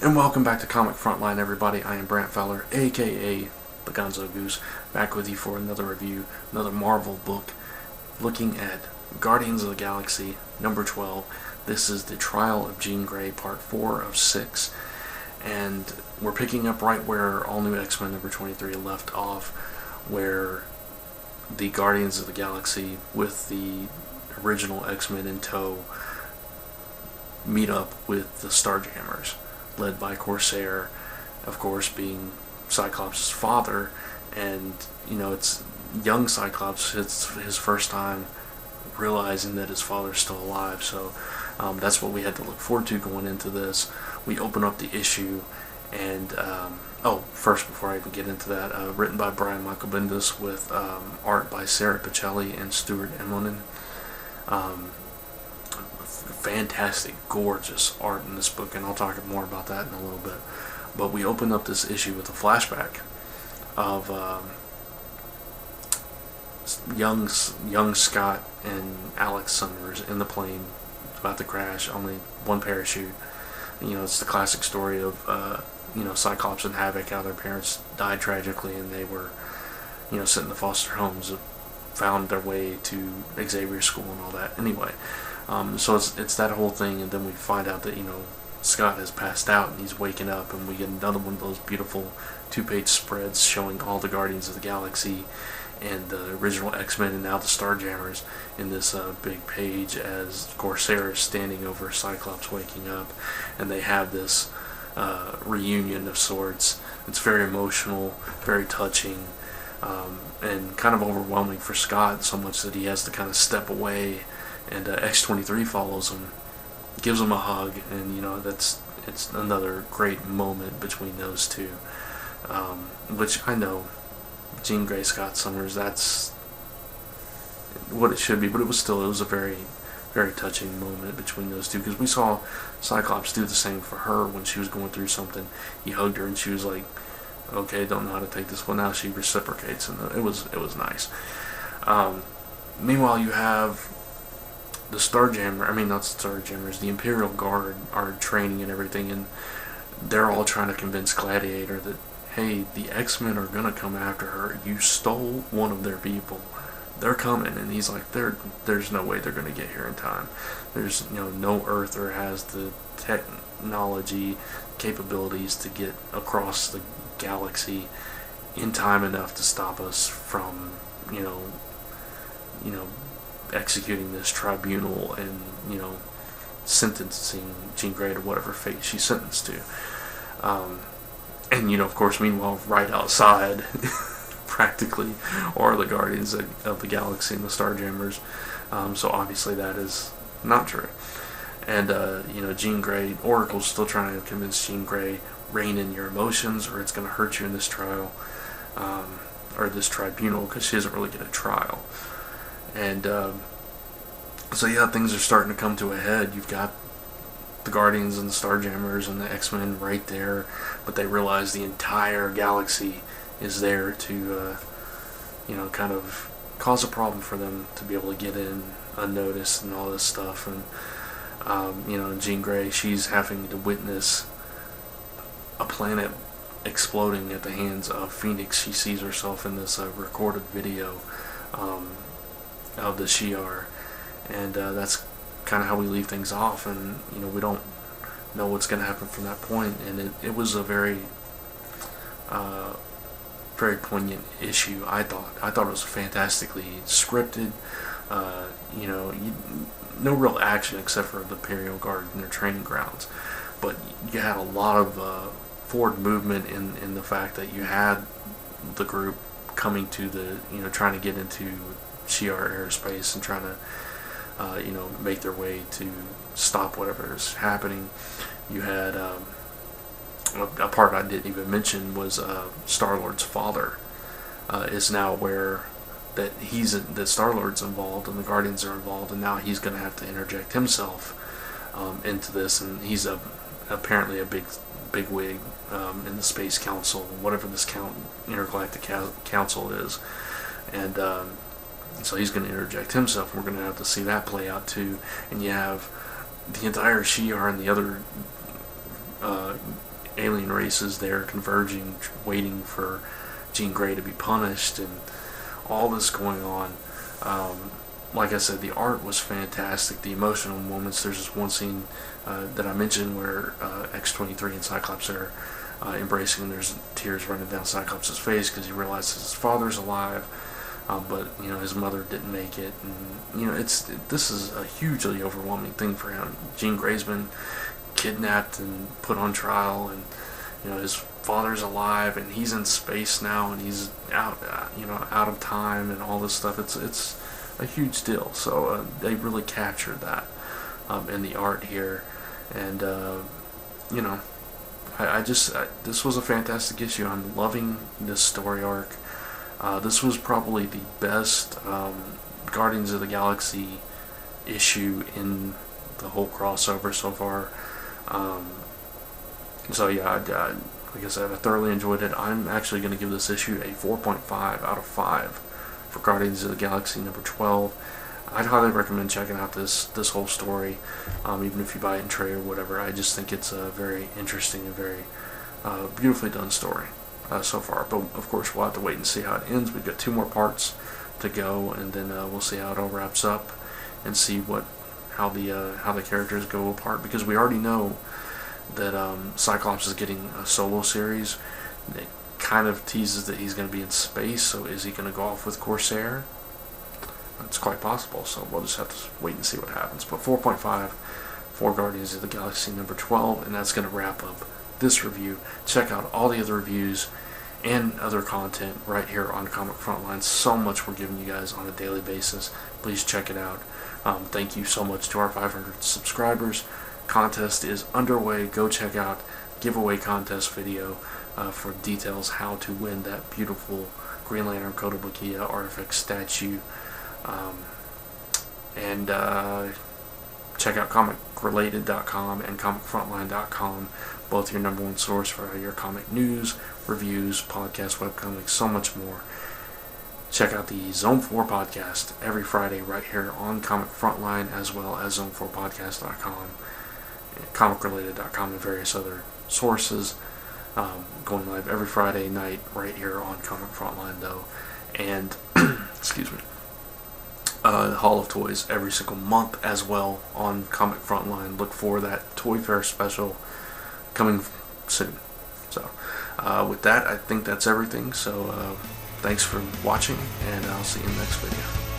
And welcome back to Comic Frontline, everybody. I am Brant Fowler, aka the Gonzogoose, back with you for another review, another Marvel book, looking at Guardians of the Galaxy, number 12. This is the Trial of Jean Grey, part 4 of 6, and we're picking up right where All New X-Men number 23 left off, where the Guardians of the Galaxy, with the original X-Men in tow, meet up with the Starjammers, led by Corsair, of course, being Cyclops' father. And it's young Cyclops. It's his first time realizing that his father's still alive, so that's what we had to look forward to going into this. We open up the issue, and first, before I even get into that, written by Brian Michael Bendis with art by Sara Pichelli and Stuart Emlinen. Fantastic, gorgeous art in this book, and I'll talk more about that in a little bit. But we open up this issue with a flashback of young Scott and Alex Summers in the plane about to crash, only one parachute. It's the classic story of Cyclops and Havoc, how their parents died tragically, and they were sent in the foster homes, found their way to Xavier School and all that. Anyway, so it's that whole thing, and then we find out that Scott has passed out and he's waking up, and we get another one of those beautiful 2-page spreads showing all the Guardians of the Galaxy and the original X-Men and now the Starjammers in this big page, as Corsair is standing over Cyclops waking up, and they have this reunion of sorts. It's very emotional, very touching, and kind of overwhelming for Scott, so much that he has to kind of step away, and X-23 follows him, gives him a hug, and it's another great moment between those two, which I know Jean Grey, Scott Summers, that's what it should be, but it was a very, very touching moment between those two, because we saw Cyclops do the same for her when she was going through something. He hugged her and she was like, okay, don't know how to take this. Well, now she reciprocates, and it was nice. Meanwhile, you have the the Imperial Guard are training and everything, and they're all trying to convince Gladiator that, hey, the X-Men are gonna come after her. You stole one of their people. They're coming. And he's like, there's no way they're gonna get here in time. There's no Earther has the technology capabilities to get across the galaxy in time enough to stop us from executing this tribunal and sentencing Jean Grey to whatever fate she's sentenced to. And of course, meanwhile, right outside practically are the Guardians of the Galaxy and the Starjammers. So obviously that is not true. And Jean Grey, Oracle's still trying to convince Jean Grey, rein in your emotions or it's going to hurt you in this trial, or this tribunal, because she doesn't really get a trial. And so yeah, things are starting to come to a head. You've got the Guardians and the Starjammers and the X-Men right there, but they realize the entire galaxy is there to kind of cause a problem for them to be able to get in unnoticed and all this stuff. And Jean Grey, she's having to witness a planet exploding at the hands of Phoenix. She sees herself in this recorded video of the Shi'ar, and that's kind of how we leave things off, and we don't know what's going to happen from that point. And it was a very very poignant issue. I thought it was fantastically scripted. No real action except for the Imperial Guard and their training grounds, but you had a lot of forward movement in the fact that you had the group coming to the trying to get into Shi'ar airspace and trying to make their way to stop whatever is happening. You had a part I didn't even mention was Star-Lord's father is now aware that that Star-Lord's involved and the Guardians are involved, and now he's going to have to interject himself into this, and he's apparently a big wig in the Space Council, whatever this intergalactic council is, and so he's going to interject himself. We're going to have to see that play out too. And you have the entire Shi'ar and the other alien races there converging, waiting for Jean Grey to be punished, and all this going on. Like I said, the art was fantastic. The emotional moments. There's this one scene that I mentioned where X-23 and Cyclops are embracing, and there's tears running down Cyclops' face because he realizes his father's alive, but his mother didn't make it, and this is a hugely overwhelming thing for him. Jean Grey's been kidnapped and put on trial, and his father's alive, and he's in space now, and he's out of time, and all this stuff. It's a huge deal. So they really captured that in the art here, and this was a fantastic issue. I'm loving this story arc. This was probably the best Guardians of the Galaxy issue in the whole crossover so far. So yeah, like I said, I thoroughly enjoyed it. I'm actually going to give this issue a 4.5 out of 5 for Guardians of the Galaxy number 12. I'd highly recommend checking out this whole story, even if you buy it in trade or whatever. I just think it's a very interesting and very beautifully done story so far. But of course, we'll have to wait and see how it ends. We've got 2 more parts to go, and then we'll see how it all wraps up and see how the characters go apart, because we already know that Cyclops is getting a solo series. It kind of teases that he's going to be in space, so is he going to go off with Corsair? It's quite possible, so we'll just have to wait and see what happens. But 4.5 for Guardians of the Galaxy number 12, and that's going to wrap up this review. Check out all the other reviews and other content right here on Comic Frontline. So much we're giving you guys on a daily basis. Please check it out. Thank you so much to our 500 subscribers. Contest is underway. Go check out giveaway contest video for details how to win that beautiful Green Lantern Kotobukiya artifact statue. And check out comicrelated.com and comicfrontline.com, both your number 1 source for your comic news, reviews, podcasts, webcomics, so much more. Check out the Zone 4 podcast every Friday right here on Comic Frontline, as well as zone4podcast.com, comicrelated.com, and various other sources. Going live every Friday night right here on Comic Frontline, though. And, excuse me, Hall of Toys every single month as well on Comic Frontline. Look for that Toy Fair special coming soon. So, with that, I think that's everything. So, thanks for watching, and I'll see you in the next video.